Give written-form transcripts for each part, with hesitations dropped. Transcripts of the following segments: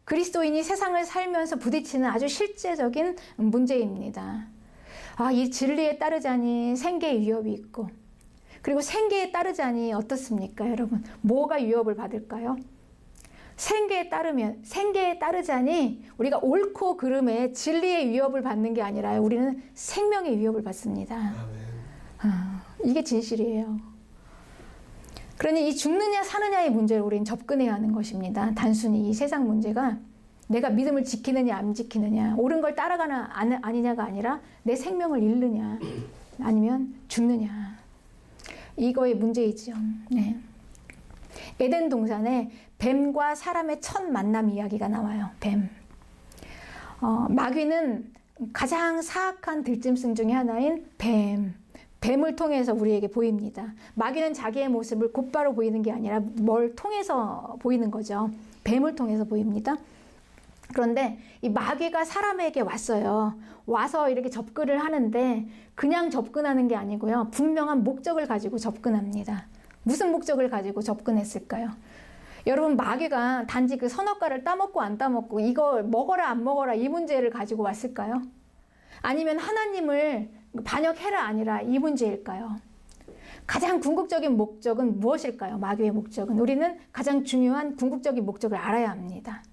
그리스도인이 세상을 살면서 부딪히는 아주 실제적인 문제입니다. 이 진리에 따르자니 생계의 위협이 있고, 그리고 생계에 따르자니 어떻습니까, 여러분? 뭐가 위협을 받을까요? 생계에 따르자니 우리가 옳고 그름에 진리의 위협을 받는 게 아니라 우리는 생명의 위협을 받습니다. 이게 진실이에요. 그러니 이 죽느냐 사느냐의 문제를 우리는 접근해야 하는 것입니다. 단순히 이 세상 문제가 내가 믿음을 지키느냐 안 지키느냐, 옳은 걸 따라가나 아니냐가 아니라 내 생명을 잃느냐 아니면 죽느냐, 이거의 문제이죠. 네. 에덴 동산에 뱀과 사람의 첫 만남 이야기가 나와요. 뱀. 마귀는 가장 사악한 들짐승 중에 하나인 뱀을 통해서 우리에게 보입니다. 마귀는 자기의 모습을 곧바로 보이는 게 아니라 뭘 통해서 보이는 거죠. 뱀을 통해서 보입니다. 그런데 이 마귀가 사람에게 왔어요. 와서 이렇게 접근을 하는데 그냥 접근하는 게 아니고요. 분명한 목적을 가지고 접근합니다. 무슨 목적을 가지고 접근했을까요? 여러분, 마귀가 단지 그 선악과를 따먹고 안 따먹고 이걸 먹어라 안 먹어라 이 문제를 가지고 왔을까요? 아니면 하나님을 반역해라 아니라 이 문제일까요? 가장 궁극적인 목적은 무엇일까요? 마귀의 목적은, 우리는 가장 중요한 궁극적인 목적을 알아야 합니다.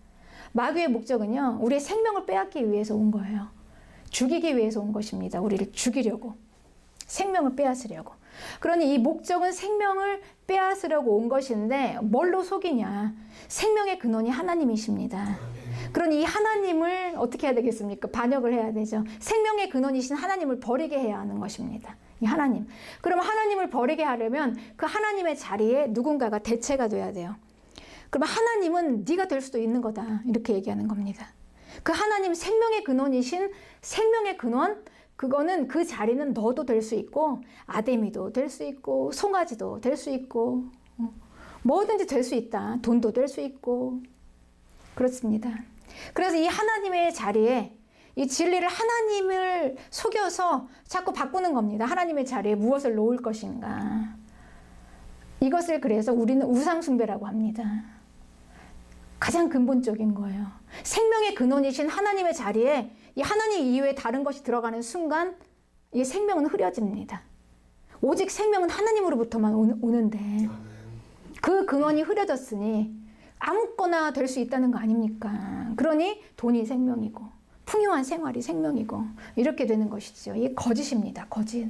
마귀의 목적은요, 우리의 생명을 빼앗기 위해서 온 거예요. 죽이기 위해서 온 것입니다. 우리를 죽이려고, 생명을 빼앗으려고. 그러니 이 목적은 생명을 빼앗으려고 온 것인데 뭘로 속이냐? 생명의 근원이 하나님이십니다. 그러니 이 하나님을 어떻게 해야 되겠습니까? 반역을 해야 되죠. 생명의 근원이신 하나님을 버리게 해야 하는 것입니다. 이 하나님. 그럼 하나님을 버리게 하려면 그 하나님의 자리에 누군가가 대체가 돼야 돼요. 그러면 하나님은 네가 될 수도 있는 거다, 이렇게 얘기하는 겁니다. 그 하나님, 생명의 근원이신 생명의 근원, 그거는, 그 자리는 너도 될 수 있고 아데미도 될 수 있고 송아지도 될 수 있고 뭐든지 될 수 있다. 돈도 될 수 있고 그렇습니다. 그래서 이 하나님의 자리에 이 진리를, 하나님을 속여서 자꾸 바꾸는 겁니다. 하나님의 자리에 무엇을 놓을 것인가. 이것을 그래서 우리는 우상숭배라고 합니다. 가장 근본적인 거예요. 생명의 근원이신 하나님의 자리에 이 하나님 이외에 다른 것이 들어가는 순간 이 생명은 흐려집니다. 오직 생명은 하나님으로부터만 오는데 그 근원이 흐려졌으니 아무거나 될 수 있다는 거 아닙니까? 그러니 돈이 생명이고 풍요한 생활이 생명이고 이렇게 되는 것이죠. 이게 거짓입니다. 거짓.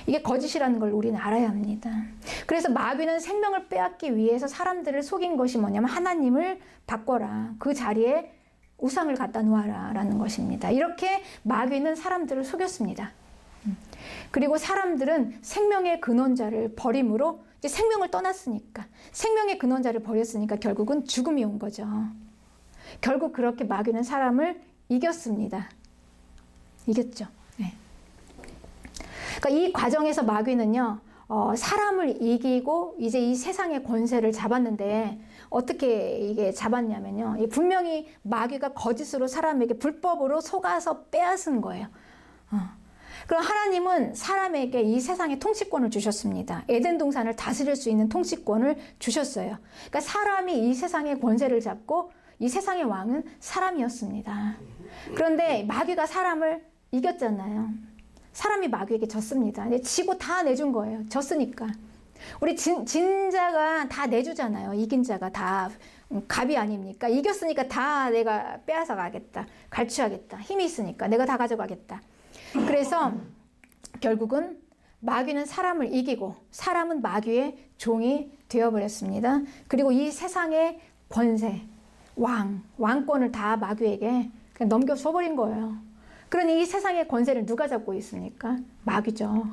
이게 거짓이라는 걸 우리는 알아야 합니다. 그래서 마귀는 생명을 빼앗기 위해서 사람들을 속인 것이 뭐냐면 하나님을 바꿔라. 그 자리에 우상을 갖다 놓아라 라는 것입니다. 이렇게 마귀는 사람들을 속였습니다. 그리고 사람들은 생명의 근원자를 버림으로 이제 생명을 떠났으니까, 생명의 근원자를 버렸으니까 결국은 죽음이 온 거죠. 결국 그렇게 마귀는 사람을 이겼습니다. 이겼죠. 네. 그러니까 이 과정에서 마귀는요, 사람을 이기고 이제 이 세상의 권세를 잡았는데 어떻게 이게 잡았냐면요, 분명히 마귀가 거짓으로 사람에게 불법으로 속아서 빼앗은 거예요. 그럼 하나님은 사람에게 이 세상의 통치권을 주셨습니다. 에덴 동산을 다스릴 수 있는 통치권을 주셨어요. 그러니까 사람이 이 세상의 권세를 잡고 이 세상의 왕은 사람이었습니다. 그런데 마귀가 사람을 이겼잖아요. 사람이 마귀에게 졌습니다. 지고 다 내준 거예요. 졌으니까. 우리 진자가 다 내주잖아요. 이긴 자가 다 갑이 아닙니까? 이겼으니까 다 내가 빼앗아 가겠다. 갈취하겠다. 힘이 있으니까 내가 다 가져가겠다. 그래서 결국은 마귀는 사람을 이기고 사람은 마귀의 종이 되어버렸습니다. 그리고 이 세상의 권세, 왕권을 다 마귀에게 그냥 넘겨줘버린 거예요. 그러니 이 세상의 권세를 누가 잡고 있습니까? 마귀죠.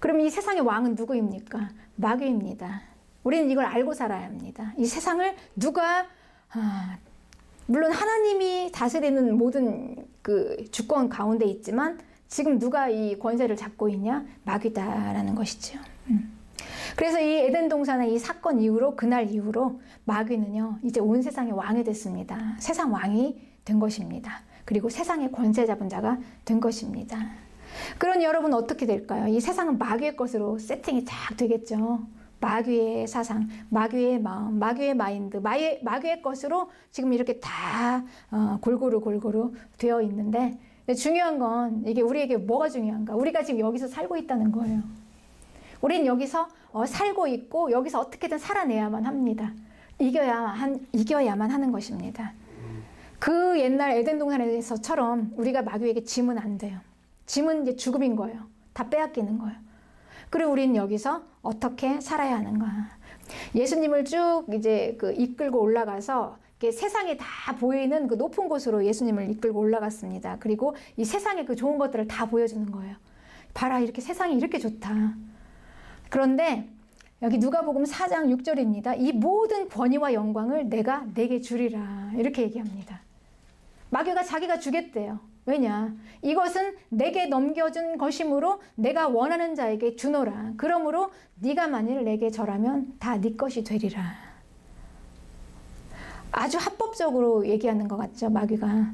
그럼 이 세상의 왕은 누구입니까? 마귀입니다. 우리는 이걸 알고 살아야 합니다. 이 세상을 누가, 물론 하나님이 다스리는 모든 그 주권 가운데 있지만 지금 누가 이 권세를 잡고 있냐? 마귀다라는 것이죠. 그래서 이 에덴 동산의 이 사건 이후로, 그날 이후로 마귀는요, 이제 온 세상의 왕이 됐습니다. 세상 왕이 된 것입니다. 그리고 세상의 권세 잡은 자가 된 것입니다. 그러니 여러분 어떻게 될까요? 이 세상은 마귀의 것으로 세팅이 쫙 되겠죠. 마귀의 사상, 마귀의 마음, 마귀의 마인드, 마귀의 것으로 지금 이렇게 다 골고루 되어 있는데, 중요한 건 이게 우리에게 뭐가 중요한가? 우리가 지금 여기서 살고 있다는 거예요. 우린 여기서 살고 있고 여기서 어떻게든 살아내야만 합니다. 이겨야만 하는 것입니다. 그 옛날 에덴 동산에서처럼 우리가 마귀에게 지면 안 돼요. 지면 이제 죽음인 거예요. 다 빼앗기는 거예요. 그리고 우리는 여기서 어떻게 살아야 하는가? 예수님을 쭉 이제 이끌고 올라가서 세상에 다 보이는 그 높은 곳으로 예수님을 이끌고 올라갔습니다. 그리고 이 세상의 그 좋은 것들을 다 보여주는 거예요. 봐라, 이렇게 세상이 이렇게 좋다. 그런데 여기 누가복음 4장 6절입니다. 이 모든 권위와 영광을 내가 내게 주리라. 이렇게 얘기합니다. 마귀가 자기가 주겠대요. 왜냐? 이것은 내게 넘겨준 것이므로 내가 원하는 자에게 주노라. 그러므로 네가 만일 내게 절하면 다 네 것이 되리라. 아주 합법적으로 얘기하는 것 같죠, 마귀가.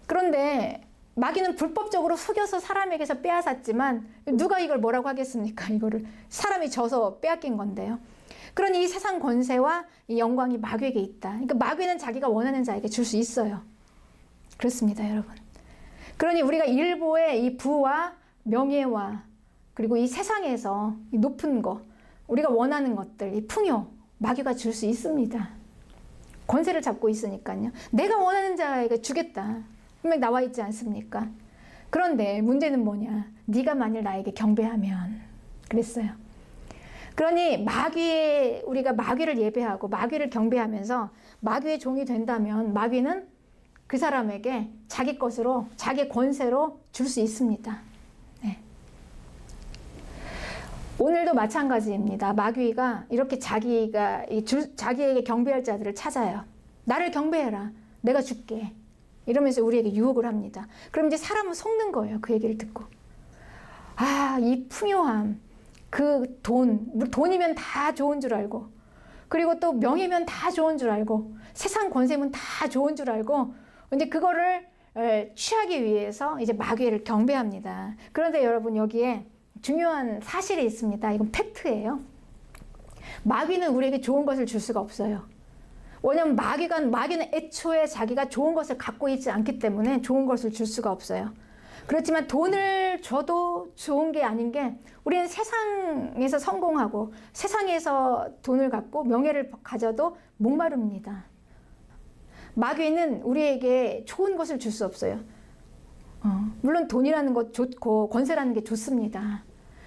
그런데 마귀는 불법적으로 속여서 사람에게서 빼앗았지만 누가 이걸 뭐라고 하겠습니까? 이거를 사람이 져서 빼앗긴 건데요. 그러니 이 세상 권세와 이 영광이 마귀에게 있다. 그러니까 마귀는 자기가 원하는 자에게 줄 수 있어요. 그렇습니다, 여러분. 그러니 우리가 일부의 이 부와 명예와 그리고 이 세상에서 이 높은 거, 우리가 원하는 것들, 이 풍요, 마귀가 줄 수 있습니다. 권세를 잡고 있으니까요. 내가 원하는 자에게 주겠다. 분명 나와 있지 않습니까? 그런데 문제는 뭐냐? 네가 만일 나에게 경배하면 그랬어요. 그러니 우리가 마귀를 예배하고 마귀를 경배하면서 마귀의 종이 된다면 마귀는 그 사람에게 자기 것으로, 자기 권세로 줄 수 있습니다. 네. 오늘도 마찬가지입니다. 마귀가 이렇게 자기에게 경배할 자들을 찾아요. 나를 경배해라. 내가 줄게. 이러면서 우리에게 유혹을 합니다. 그럼 이제 사람은 속는 거예요. 그 얘기를 듣고. 이 풍요함, 그 돈이면 다 좋은 줄 알고, 그리고 또 명예면 다 좋은 줄 알고, 세상 권세면 다 좋은 줄 알고, 근데 그거를 취하기 위해서 이제 마귀를 경배합니다. 그런데 여러분, 여기에 중요한 사실이 있습니다. 이건 팩트예요. 마귀는 우리에게 좋은 것을 줄 수가 없어요. 왜냐하면 마귀는 애초에 자기가 좋은 것을 갖고 있지 않기 때문에 좋은 것을 줄 수가 없어요. 그렇지만 돈을 줘도 좋은 게 아닌 게, 우리는 세상에서 성공하고 세상에서 돈을 갖고 명예를 가져도 목마릅니다. 마귀는 우리에게 좋은 것을 줄 수 없어요. 물론 돈이라는 것 좋고 권세라는 게 좋습니다.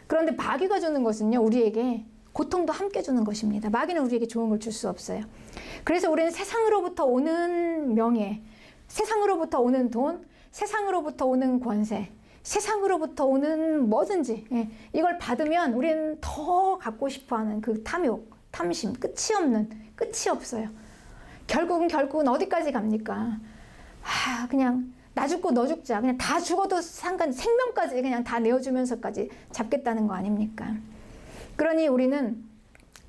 그런데 마귀가 주는 것은요, 우리에게 고통도 함께 주는 것입니다. 마귀는 우리에게 좋은 걸 줄 수 없어요. 그래서 우리는 세상으로부터 오는 명예, 세상으로부터 오는 돈, 세상으로부터 오는 권세, 세상으로부터 오는 뭐든지, 이걸 받으면 우리는 더 갖고 싶어하는 그 탐욕, 탐심, 끝이 없어요. 결국은 어디까지 갑니까? 그냥 나 죽고 너 죽자. 그냥 다 죽어도 생명까지 그냥 다 내어주면서까지 잡겠다는 거 아닙니까? 그러니 우리는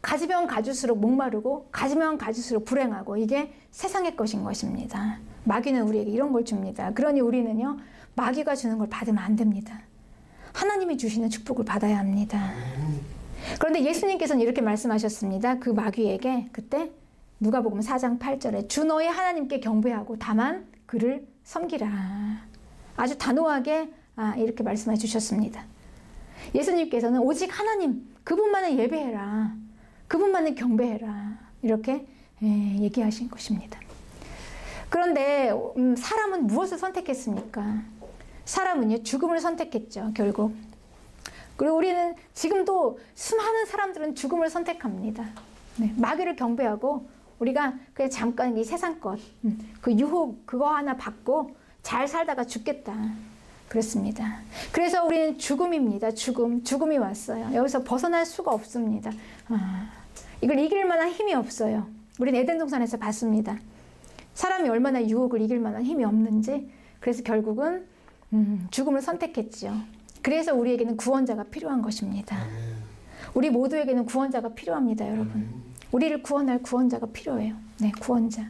가지면 가질수록 목마르고 가지면 가질수록 불행하고, 이게 세상의 것인 것입니다. 마귀는 우리에게 이런 걸 줍니다. 그러니 우리는요, 마귀가 주는 걸 받으면 안 됩니다. 하나님이 주시는 축복을 받아야 합니다. 그런데 예수님께서는 이렇게 말씀하셨습니다. 그 마귀에게 그때 누가복음 4장 8절에 주 너의 하나님께 경배하고 다만 그를 섬기라. 아주 단호하게 이렇게 말씀해 주셨습니다. 예수님께서는 오직 하나님, 그분만을 예배해라. 그분만을 경배해라. 이렇게 얘기하신 것입니다. 그런데 사람은 무엇을 선택했습니까? 사람은요, 죽음을 선택했죠, 결국. 그리고 우리는 지금도 수많은 사람들은 죽음을 선택합니다. 마귀를 경배하고 우리가 그냥 잠깐 이 세상 것, 그 유혹 그거 하나 받고 잘 살다가 죽겠다. 그렇습니다. 그래서 우리는 죽음입니다. 죽음이 왔어요. 여기서 벗어날 수가 없습니다. 이걸 이길 만한 힘이 없어요. 우리는 에덴 동산에서 봤습니다. 사람이 얼마나 유혹을 이길 만한 힘이 없는지. 그래서 결국은 죽음을 선택했죠. 그래서 우리에게는 구원자가 필요한 것입니다. 우리 모두에게는 구원자가 필요합니다, 여러분. 우리를 구원할 구원자가 필요해요. 네, 구원자.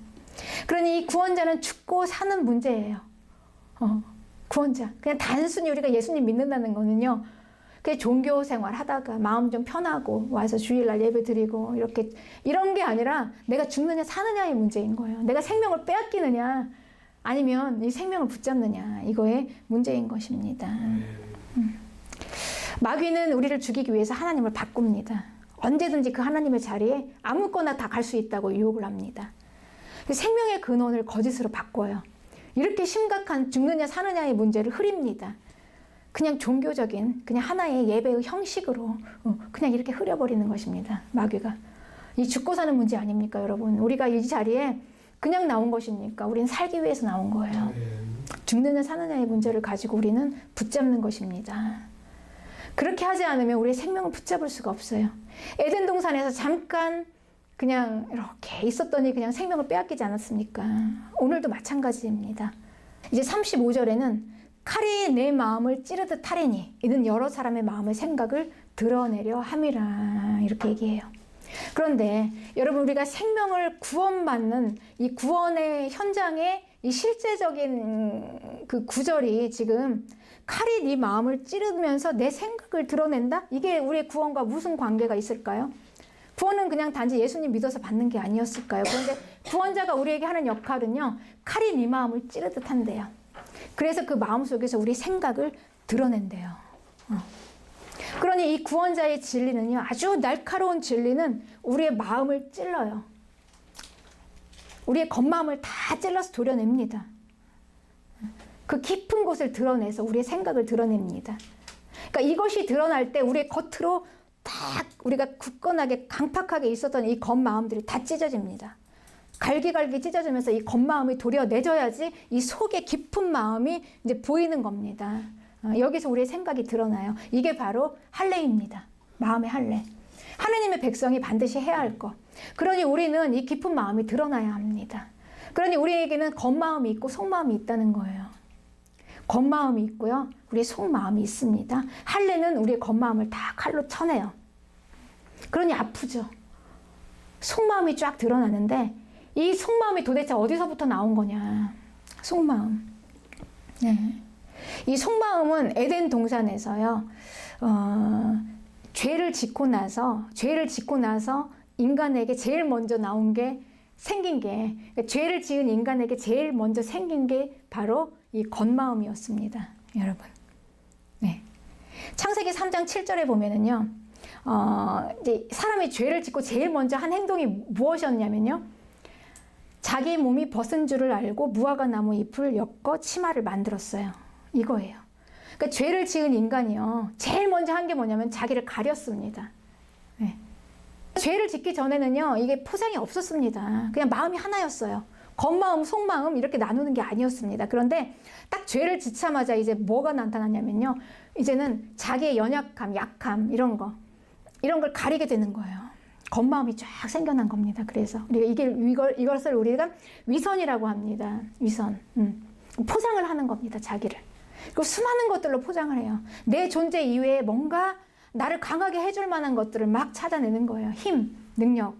그러니 이 구원자는 죽고 사는 문제예요. 구원자. 그냥 단순히 우리가 예수님 믿는다는 거는요, 그 종교 생활 하다가 마음 좀 편하고 와서 주일날 예배 드리고 이렇게 이런 게 아니라 내가 죽느냐 사느냐의 문제인 거예요. 내가 생명을 빼앗기느냐 아니면 이 생명을 붙잡느냐 이거의 문제인 것입니다. 마귀는 우리를 죽이기 위해서 하나님을 바꿉니다. 언제든지 그 하나님의 자리에 아무거나 다 갈 수 있다고 유혹을 합니다. 생명의 근원을 거짓으로 바꿔요. 이렇게 심각한 죽느냐 사느냐의 문제를 흐립니다. 그냥 종교적인 그냥 하나의 예배의 형식으로 그냥 이렇게 흐려버리는 것입니다. 마귀가. 이 죽고 사는 문제 아닙니까 여러분? 우리가 이 자리에 그냥 나온 것입니까? 우리는 살기 위해서 나온 거예요. 죽느냐 사느냐의 문제를 가지고 우리는 붙잡는 것입니다. 그렇게 하지 않으면 우리의 생명을 붙잡을 수가 없어요. 에덴 동산에서 잠깐 그냥 이렇게 있었더니 그냥 생명을 빼앗기지 않았습니까? 오늘도 마찬가지입니다. 이제 35절에는 칼이 내 마음을 찌르듯 하리니 이는 여러 사람의 마음의 생각을 드러내려 함이라 이렇게 얘기해요. 그런데 여러분 우리가 생명을 구원받는 이 구원의 현장에 이 실제적인 그 구절이 지금 칼이 네 마음을 찌르면서 내 생각을 드러낸다? 이게 우리의 구원과 무슨 관계가 있을까요? 구원은 그냥 단지 예수님 믿어서 받는 게 아니었을까요? 그런데 구원자가 우리에게 하는 역할은요. 칼이 네 마음을 찌르듯 한대요. 그래서 그 마음 속에서 우리 생각을 드러낸대요. 그러니 이 구원자의 진리는요. 아주 날카로운 진리는 우리의 마음을 찔러요. 우리의 겉마음을 다 찔러서 도려냅니다. 그 깊은 곳을 드러내서 우리의 생각을 드러냅니다. 그러니까 이것이 드러날 때 우리의 겉으로 딱 우리가 굳건하게 강팍하게 있었던 이 겉마음들이 다 찢어집니다. 갈기갈기 찢어지면서 이 겉마음이 도려내져야지 이 속의 깊은 마음이 이제 보이는 겁니다. 여기서 우리의 생각이 드러나요. 이게 바로 할례입니다. 마음의 할례. 하나님의 백성이 반드시 해야 할 것. 그러니 우리는 이 깊은 마음이 드러나야 합니다. 그러니 우리에게는 겉마음이 있고 속마음이 있다는 거예요. 겉마음이 있고요. 우리의 속마음이 있습니다. 할례는 우리의 겉마음을 다 칼로 쳐내요. 그러니 아프죠. 속마음이 쫙 드러나는데 이 속마음이 도대체 어디서부터 나온 거냐. 속마음. 네. 이 속마음은 에덴 동산에서요. 죄를 짓고 나서 인간에게 제일 먼저 나온 게 생긴 게 그러니까 죄를 지은 인간에게 제일 먼저 생긴 게 바로 이 겉마음이었습니다. 여러분. 네. 창세기 3장 7절에 보면은요. 이제 사람이 죄를 짓고 제일 먼저 한 행동이 무엇이었냐면요. 자기 몸이 벗은 줄을 알고 무화과 나무 잎을 엮어 치마를 만들었어요. 이거예요. 그러니까 죄를 지은 인간이요. 제일 먼저 한 게 뭐냐면 자기를 가렸습니다. 네. 죄를 짓기 전에는요. 이게 포장이 없었습니다. 그냥 마음이 하나였어요. 겉마음, 속마음 이렇게 나누는 게 아니었습니다. 그런데 딱 죄를 짓자마자 이제 뭐가 나타났냐면요. 이제는 자기의 연약함, 약함 이런 걸 가리게 되는 거예요. 겉마음이 쫙 생겨난 겁니다. 그래서 우리가 이것을 우리가 위선이라고 합니다. 위선. 포장을 하는 겁니다. 자기를. 그리고 수많은 것들로 포장을 해요. 내 존재 이외에 뭔가 나를 강하게 해줄 만한 것들을 막 찾아내는 거예요. 힘, 능력.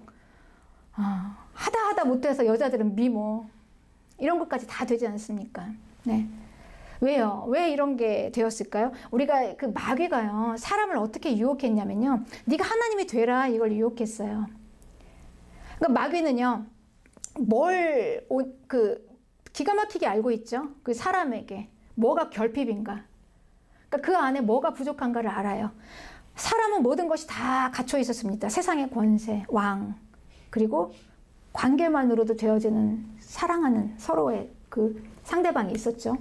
하다 못해서 여자들은 미모. 이런 것까지 다 되지 않습니까? 네. 왜요? 왜 이런 게 되었을까요? 우리가 그 마귀가요, 사람을 어떻게 유혹했냐면요. 네가 하나님이 되라 이걸 유혹했어요. 그러니까 마귀는요, 기가 막히게 알고 있죠? 그 사람에게 뭐가 결핍인가. 그러니까 그 안에 뭐가 부족한가를 알아요. 사람은 모든 것이 다 갖춰 있었습니다. 세상의 권세, 왕, 그리고 관계만으로도 되어지는 사랑하는 서로의 그 상대방이 있었죠.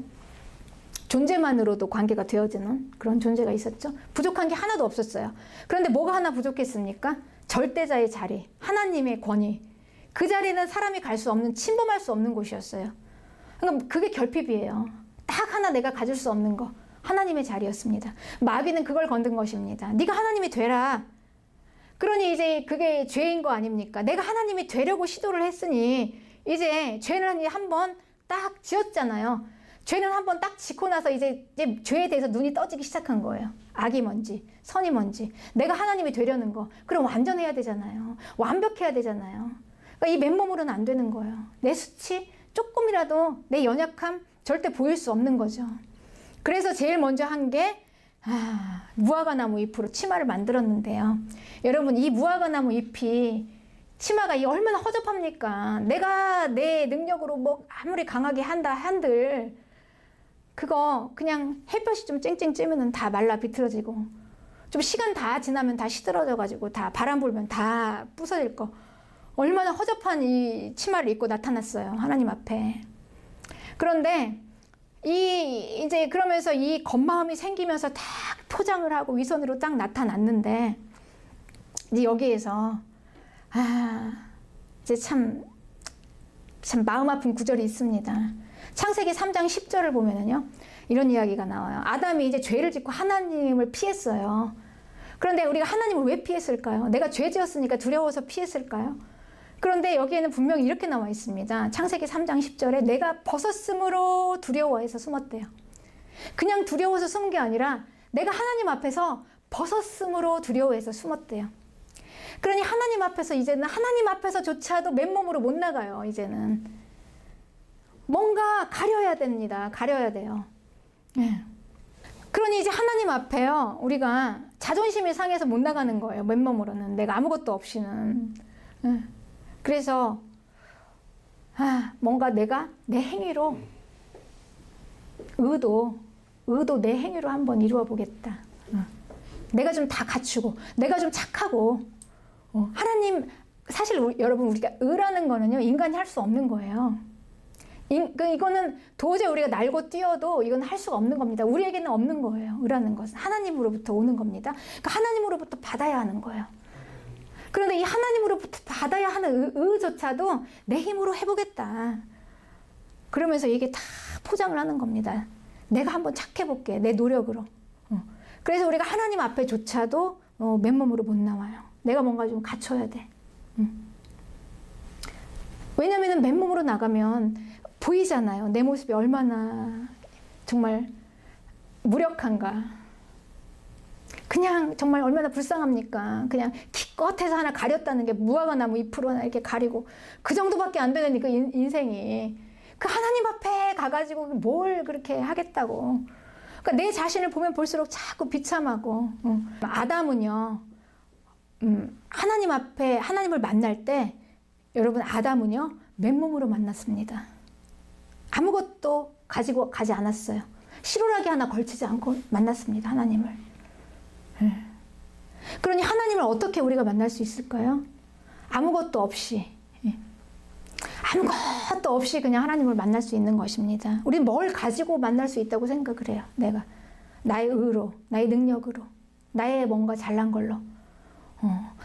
존재만으로도 관계가 되어지는 그런 존재가 있었죠. 부족한 게 하나도 없었어요. 그런데 뭐가 하나 부족했습니까? 절대자의 자리, 하나님의 권위. 그 자리는 사람이 갈 수 없는, 침범할 수 없는 곳이었어요. 그러니까 그게 결핍이에요. 딱 하나 내가 가질 수 없는 거. 하나님의 자리였습니다. 마귀는 그걸 건든 것입니다. 네가 하나님이 되라. 그러니 이제 그게 죄인 거 아닙니까? 내가 하나님이 되려고 시도를 했으니 이제 죄는 한번 딱 지었잖아요. 죄는 한번 딱 짓고 나서 이제 죄에 대해서 눈이 떠지기 시작한 거예요. 악이 뭔지, 선이 뭔지. 내가 하나님이 되려는 거. 그럼 완전해야 되잖아요. 완벽해야 되잖아요. 그러니까 이 맨몸으로는 안 되는 거예요. 내 수치, 조금이라도 내 연약함 절대 보일 수 없는 거죠. 그래서 제일 먼저 한 게 무화과나무 잎으로 치마를 만들었는데요. 여러분, 이 무화과나무 잎이 치마가 이 얼마나 허접합니까? 내가 내 능력으로 뭐 아무리 강하게 한다 한들 그거 그냥 햇볕이 좀 쨍쨍 쬐면은 다 말라 비틀어지고 좀 시간 다 지나면 다 시들어져 가지고 다 바람 불면 다 부서질 거. 얼마나 허접한 이 치마를 입고 나타났어요. 하나님 앞에. 그런데 이제 그러면서 이 겉마음이 생기면서 딱 포장을 하고 위선으로 딱 나타났는데 이제 여기에서 이제 참 마음 아픈 구절이 있습니다. 창세기 3장 10절을 보면은요, 이런 이야기가 나와요. 아담이 이제 죄를 짓고 하나님을 피했어요. 그런데 우리가 하나님을 왜 피했을까요? 내가 죄 지었으니까 두려워서 피했을까요? 그런데 여기에는 분명히 이렇게 나와 있습니다. 창세기 3장 10절에 내가 벗었으므로 두려워해서 숨었대요. 그냥 두려워서 숨은 게 아니라 내가 하나님 앞에서 벗었으므로 두려워해서 숨었대요. 그러니 하나님 앞에서 이제는 하나님 앞에서조차도 맨몸으로 못 나가요. 이제는 뭔가 가려야 됩니다. 가려야 돼요. 네. 그러니 이제 하나님 앞에요, 우리가 자존심이 상해서 못 나가는 거예요. 맨몸으로는 내가 아무것도 없이는. 네. 그래서 뭔가 내가 내 행위로 의도 내 행위로 한번 이루어 보겠다. 내가 좀 다 갖추고 내가 좀 착하고 하나님, 사실 여러분, 우리가 의라는 거는요, 인간이 할 수 없는 거예요. 이거는 도저히 우리가 날고 뛰어도 이건 할 수가 없는 겁니다. 우리에게는 없는 거예요. 의라는 것은 하나님으로부터 오는 겁니다. 그러니까 하나님으로부터 받아야 하는 거예요. 그런데 이 하나님으로부터 받아야 하는 의조차도 내 힘으로 해보겠다. 그러면서 이게 다 포장을 하는 겁니다. 내가 한번 착해볼게, 내 노력으로. 그래서 우리가 하나님 앞에조차도 맨몸으로 못 나와요. 내가 뭔가 좀 갖춰야 돼. 왜냐면은 맨몸으로 나가면 보이잖아요. 내 모습이 얼마나 정말 무력한가. 그냥 정말 얼마나 불쌍합니까? 그냥 기껏해서 하나 가렸다는 게 무화과나무 잎으로 하나 이렇게 가리고 그 정도밖에 안 되는 그 인생이 그 하나님 앞에 가가지고 뭘 그렇게 하겠다고. 그러니까 내 자신을 보면 볼수록 자꾸 비참하고. 아담은요, 하나님 앞에 하나님을 만날 때 여러분, 아담은요 맨몸으로 만났습니다. 아무것도 가지고 가지 않았어요. 실오라기 하나 걸치지 않고 만났습니다. 하나님을. 그러니 하나님을 어떻게 우리가 만날 수 있을까요? 아무것도 없이, 아무것도 없이 그냥 하나님을 만날 수 있는 것입니다. 우리 뭘 가지고 만날 수 있다고 생각을 해요. 내가 나의 의로, 나의 능력으로, 나의 뭔가 잘난 걸로,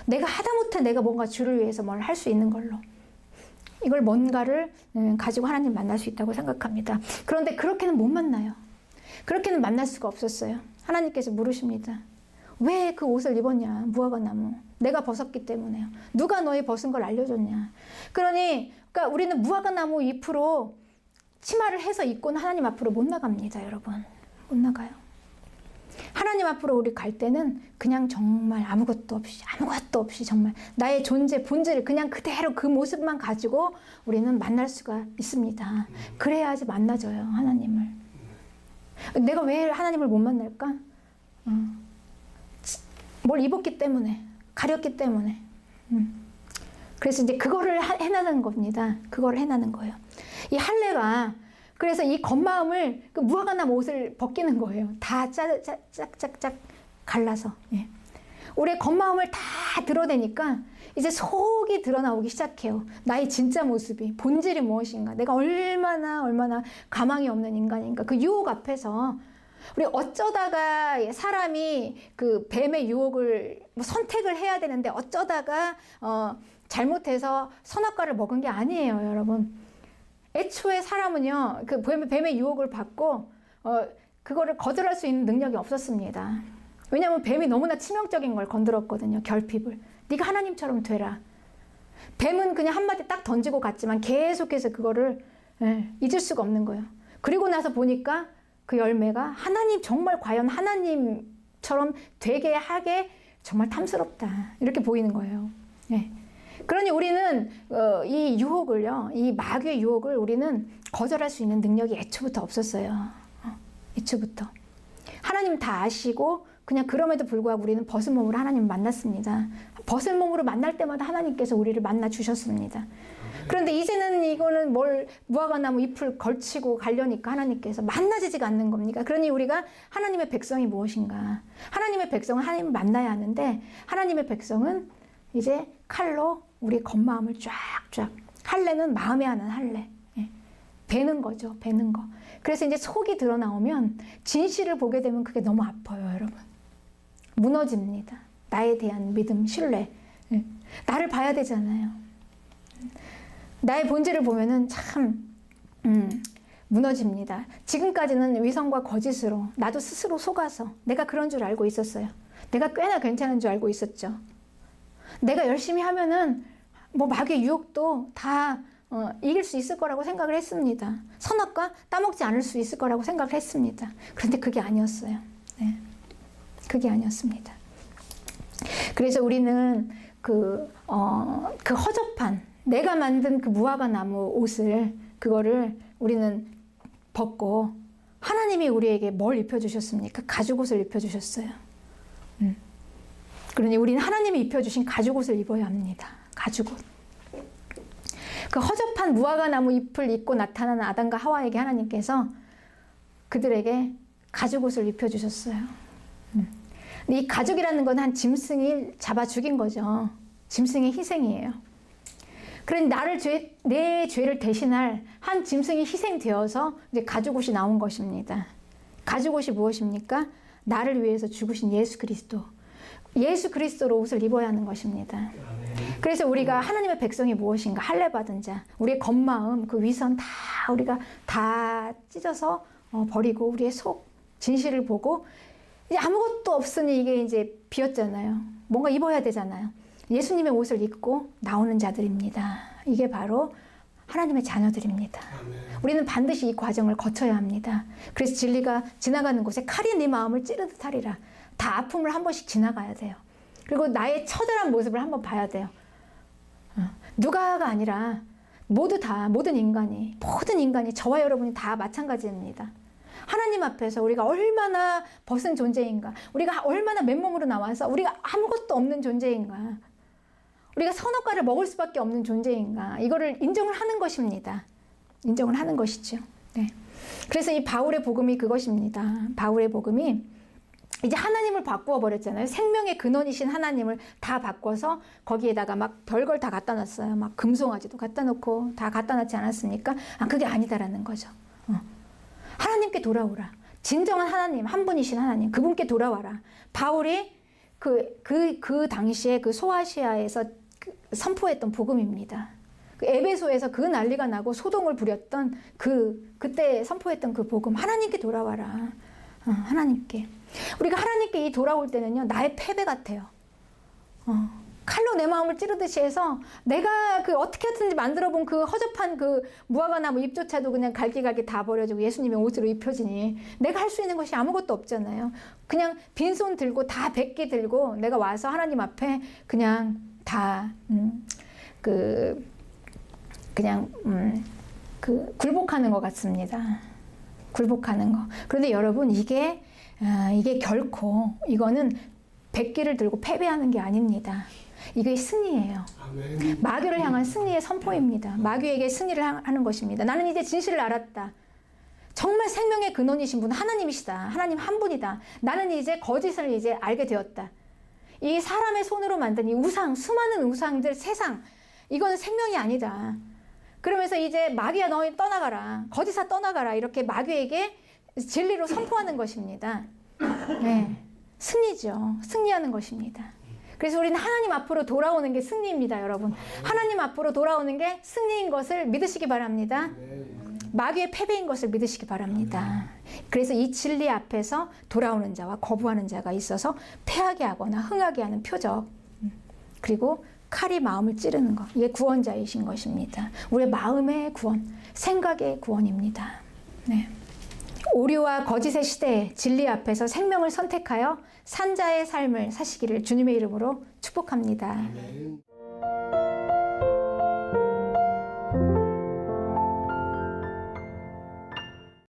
내가 하다못해 내가 뭔가 주를 위해서 뭘 할 수 있는 걸로, 이걸 뭔가를 가지고 하나님 만날 수 있다고 생각합니다. 그런데 그렇게는 못 만나요. 그렇게는 만날 수가 없었어요. 하나님께서 물으십니다. 왜 그 옷을 입었냐? 무화과나무. 내가 벗었기 때문에요. 누가 너의 벗은 걸 알려줬냐? 그러니까 우리는 무화과나무 잎으로 치마를 해서 입고는 하나님 앞으로 못 나갑니다, 여러분. 못 나가요. 하나님 앞으로 우리 갈 때는 그냥 정말 아무것도 없이 정말 나의 존재, 본질을 그냥 그대로 그 모습만 가지고 우리는 만날 수가 있습니다. 그래야지 만나져요, 하나님을. 내가 왜 하나님을 못 만날까? 뭘 입었기 때문에, 가렸기 때문에. 그래서 이제 그거를 해나는 겁니다. 그거를 해나는 거예요. 이 할례가 그래서 이 겉마음을 그 무화과나무 옷을 벗기는 거예요. 다 짝짝짝 갈라서. 예. 우리의 겉마음을 다 드러내니까 이제 속이 드러나오기 시작해요. 나의 진짜 모습이, 본질이 무엇인가. 내가 얼마나 가망이 없는 인간인가. 그 유혹 앞에서 우리 어쩌다가 사람이 그 뱀의 유혹을 선택을 해야 되는데 어쩌다가 잘못해서 선악과를 먹은 게 아니에요, 여러분. 애초에 사람은요, 그 뱀의 유혹을 받고 그거를 거절할 수 있는 능력이 없었습니다. 왜냐하면 뱀이 너무나 치명적인 걸 건드렸거든요. 결핍을. 네가 하나님처럼 되라. 뱀은 그냥 한마디 딱 던지고 갔지만 계속해서 그거를 잊을 수가 없는 거예요. 그리고 나서 보니까 그 열매가 하나님, 정말 과연 하나님처럼 되게 하게 정말 탐스럽다. 이렇게 보이는 거예요. 네. 그러니 우리는 이 유혹을요, 이 마귀의 유혹을 우리는 거절할 수 있는 능력이 애초부터 없었어요. 애초부터. 하나님 다 아시고 그냥 그럼에도 불구하고 우리는 벗은 몸으로 하나님 만났습니다. 벗은 몸으로 만날 때마다 하나님께서 우리를 만나 주셨습니다. 그런데 이제는 이거는 뭘 무화과나무 잎을 걸치고 가려니까 하나님께서 만나지지가 않는 겁니까? 그러니 우리가 하나님의 백성이 무엇인가? 하나님의 백성은 하나님을 만나야 하는데 하나님의 백성은 이제 칼로 우리 겉마음을 쫙쫙, 할례는 마음에 하는 할례, 베는 거죠. 베는 거. 그래서 이제 속이 드러나오면 진실을 보게 되면 그게 너무 아파요, 여러분. 무너집니다. 나에 대한 믿음, 신뢰. 나를 봐야 되잖아요. 나의 본질을 보면은 참 무너집니다. 지금까지는 위선과 거짓으로 나도 스스로 속아서 내가 그런 줄 알고 있었어요. 내가 꽤나 괜찮은 줄 알고 있었죠. 내가 열심히 하면은 뭐 마귀의 유혹도 다 이길 수 있을 거라고 생각을 했습니다. 선악과 따먹지 않을 수 있을 거라고 생각을 했습니다. 그런데 그게 아니었어요. 네. 그게 아니었습니다. 그래서 우리는 그 허접한 내가 만든 그 무화과 나무 옷을 그거를 우리는 벗고 하나님이 우리에게 뭘 입혀주셨습니까? 가죽옷을 입혀주셨어요. 그러니 우리는 하나님이 입혀주신 가죽옷을 입어야 합니다. 가죽옷. 그 허접한 무화과 나무 잎을 입고 나타나는 아담과 하와에게 하나님께서 그들에게 가죽옷을 입혀주셨어요. 이 가죽이라는 건 한 짐승이 잡아 죽인 거죠. 짐승의 희생이에요. 그러니 내 죄를 대신할 한 짐승이 희생되어서 이제 가죽옷이 나온 것입니다. 가죽옷이 무엇입니까? 나를 위해서 죽으신 예수 그리스도. 예수 그리스도로 옷을 입어야 하는 것입니다. 그래서 우리가 하나님의 백성이 무엇인가? 할례 받은 자, 우리의 겉마음, 그 위선 다 우리가 다 찢어서 버리고 우리의 속 진실을 보고 이제 아무것도 없으니 이게 이제 비었잖아요. 뭔가 입어야 되잖아요. 예수님의 옷을 입고 나오는 자들입니다. 이게 바로 하나님의 자녀들입니다. 우리는 반드시 이 과정을 거쳐야 합니다. 그래서 진리가 지나가는 곳에 칼이 네 마음을 찌르듯 하리라. 다 아픔을 한 번씩 지나가야 돼요. 그리고 나의 처절한 모습을 한번 봐야 돼요. 누가가 아니라 모든 인간이 저와 여러분이 다 마찬가지입니다. 하나님 앞에서 우리가 얼마나 벗은 존재인가, 우리가 얼마나 맨몸으로 나와서 우리가 아무것도 없는 존재인가, 우리가 선악과를 먹을 수밖에 없는 존재인가, 이거를 인정을 하는 것입니다. 인정을 하는 것이죠. 네. 그래서 이 바울의 복음이 그것입니다. 바울의 복음이 이제 하나님을 바꾸어 버렸잖아요. 생명의 근원이신 하나님을 다 바꿔서 거기에다가 막 별걸 다 갖다 놨어요. 막 금송아지도 갖다 놓고 다 갖다 놨지 않았습니까? 그게 아니다라는 거죠. 하나님께 돌아오라. 진정한 하나님, 한 분이신 하나님, 그분께 돌아와라. 바울이 그 당시에 그 소아시아에서 선포했던 복음입니다. 그 에베소에서 그 난리가 나고 소동을 부렸던 그때 선포했던 그 복음, 하나님께 돌아와라. 하나님께. 우리가 하나님께 돌아올 때는요, 나의 패배 같아요. 칼로 내 마음을 찌르듯이 해서 내가 그 어떻게 하든지 만들어본 그 허접한 그 무화과 나무 잎조차도 그냥 갈기갈기 다 버려지고 예수님의 옷으로 입혀지니 내가 할 수 있는 것이 아무것도 없잖아요. 그냥 빈손 들고 다 백기 들고 내가 와서 하나님 앞에 그냥 다 굴복하는 것 같습니다. 굴복하는 거. 그런데 여러분 이게 결코 이거는 백기를 들고 패배하는 게 아닙니다. 이게 승리예요. 아멘. 마귀를 향한 승리의 선포입니다. 마귀에게 승리를 하는 것입니다. 나는 이제 진실을 알았다. 정말 생명의 근원이신 분 하나님이시다. 하나님 한 분이다. 나는 이제 거짓을 이제 알게 되었다. 이 사람의 손으로 만든 이 우상, 수많은 우상들, 세상, 이건 생명이 아니다. 그러면서 이제 마귀야 너 떠나가라. 거짓아 떠나가라. 이렇게 마귀에게 진리로 선포하는 것입니다. 네. 승리죠. 승리하는 것입니다. 그래서 우리는 하나님 앞으로 돌아오는 게 승리입니다, 여러분. 하나님 앞으로 돌아오는 게 승리인 것을 믿으시기 바랍니다. 마귀의 패배인 것을 믿으시기 바랍니다. 그래서 이 진리 앞에서 돌아오는 자와 거부하는 자가 있어서 패하게 하거나 흥하게 하는 표적, 그리고 칼이 마음을 찌르는 것, 이게 구원자이신 것입니다. 우리의 마음의 구원, 생각의 구원입니다. 네. 오류와 거짓의 시대에 진리 앞에서 생명을 선택하여 산자의 삶을 사시기를 주님의 이름으로 축복합니다. 아멘.